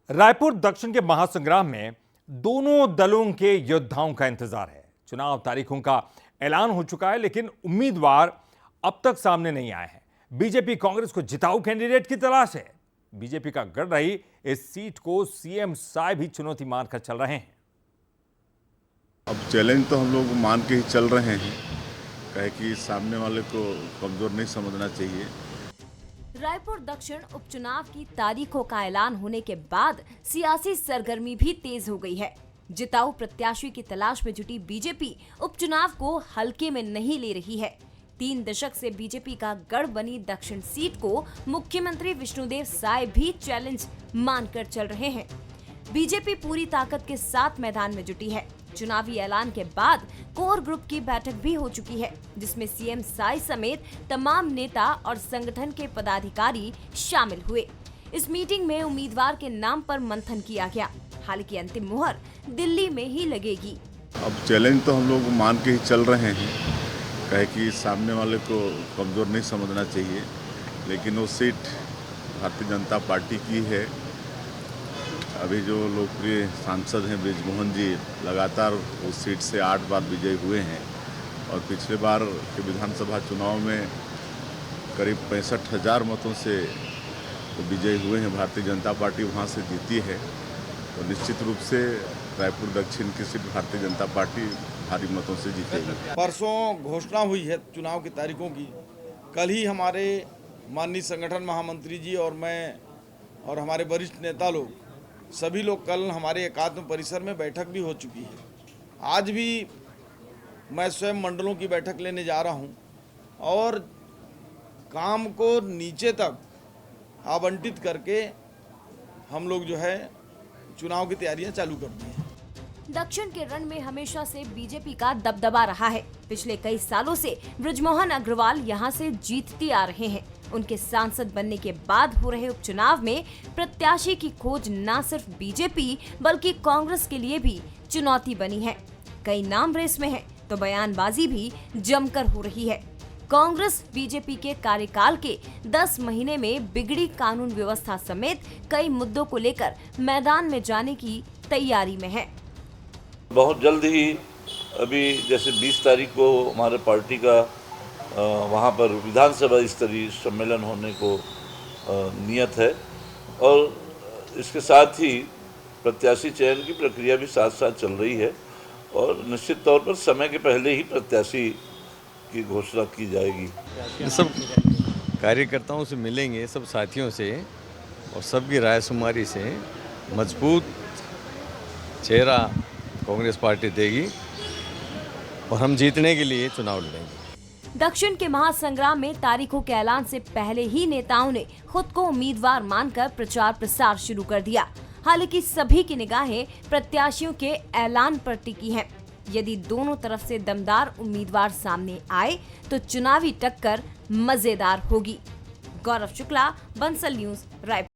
रायपुर दक्षिण के महासंग्राम में दोनों दलों के योद्धाओं का इंतजार है। चुनाव तारीखों का ऐलान हो चुका है, लेकिन उम्मीदवार अब तक सामने नहीं आए हैं। बीजेपी कांग्रेस को जिताऊ कैंडिडेट की तलाश है। बीजेपी का गढ़ रही इस सीट को सीएम साय भी चुनौती मारकर चल रहे हैं। अब चैलेंज तो हम लोग मान के ही चल रहे हैं, कहे कि सामने वाले को कमजोर नहीं समझना चाहिए। रायपुर दक्षिण उपचुनाव की तारीखों का ऐलान होने के बाद सियासी सरगर्मी भी तेज हो गई है। जिताऊ प्रत्याशी की तलाश में जुटी बीजेपी उपचुनाव को हल्के में नहीं ले रही है। 3 दशक से बीजेपी का गढ़ बनी दक्षिण सीट को मुख्यमंत्री विष्णुदेव साय भी चैलेंज मानकर चल रहे हैं। बीजेपी पूरी ताकत के साथ मैदान में जुटी है। चुनावी ऐलान के बाद कोर ग्रुप की बैठक भी हो चुकी है, जिसमें सीएम साय समेत तमाम नेता और संगठन के पदाधिकारी शामिल हुए। इस मीटिंग में उम्मीदवार के नाम पर मंथन किया गया। हालांकि अंतिम मुहर दिल्ली में ही लगेगी। अब चैलेंज तो हम लोग मान के ही चल रहे हैं, कहे कि सामने वाले को कमजोर नहीं समझना चाहिए, लेकिन वो सीट भारतीय जनता पार्टी की है। अभी जो लोकप्रिय सांसद हैं बृजमोहन जी लगातार उस सीट से 8 बार विजयी हुए हैं और पिछले बार के विधानसभा चुनाव में करीब 65,000 मतों से विजयी हुए हैं। भारतीय जनता पार्टी वहां से जीती है, तो निश्चित रूप से रायपुर दक्षिण की सीट भारतीय जनता पार्टी भारी मतों से जीतेगी। परसों घोषणा हुई है चुनाव की तारीखों की। कल ही हमारे माननीय संगठन महामंत्री जी और मैं और हमारे वरिष्ठ नेता लोग सभी लोग कल हमारे एकात्म परिसर में बैठक भी हो चुकी है। आज भी मैं स्वयं मंडलों की बैठक लेने जा रहा हूं और काम को नीचे तक आवंटित करके हम लोग जो है चुनाव की तैयारियां चालू कर दी हैं। दक्षिण के रण में हमेशा से बीजेपी का दबदबा रहा है। पिछले कई सालों से बृजमोहन अग्रवाल यहां से जीतते आ रहे हैं। उनके सांसद बनने के बाद हो रहे उपचुनाव में प्रत्याशी की खोज न सिर्फ बीजेपी बल्कि कांग्रेस के लिए भी चुनौती बनी है। कई नाम रेस में हैं, तो बयानबाजी भी जमकर हो रही है। कांग्रेस बीजेपी के कार्यकाल के 10 महीने में बिगड़ी कानून व्यवस्था समेत कई मुद्दों को लेकर मैदान में जाने की तैयारी में है। बहुत जल्द ही अभी जैसे 20 तारीख को हमारे पार्टी का वहाँ पर विधानसभा स्तरीय सम्मेलन होने को नियत है और इसके साथ ही प्रत्याशी चयन की प्रक्रिया भी साथ साथ चल रही है और निश्चित तौर पर समय के पहले ही प्रत्याशी की घोषणा की जाएगी। सब कार्यकर्ताओं से मिलेंगे, सब साथियों से और सबकी रायशुमारी से मजबूत चेहरा कांग्रेस पार्टी देगी और हम जीतने के लिए चुनाव लड़ेंगे। दक्षिण के महासंग्राम में तारीखों के ऐलान से पहले ही नेताओं ने खुद को उम्मीदवार मानकर प्रचार प्रसार शुरू कर दिया। हालांकि सभी की निगाहें प्रत्याशियों के ऐलान पर टिकी हैं। यदि दोनों तरफ से दमदार उम्मीदवार सामने आए तो चुनावी टक्कर मजेदार होगी। गौरव शुक्ला, बंसल न्यूज, रायपुर।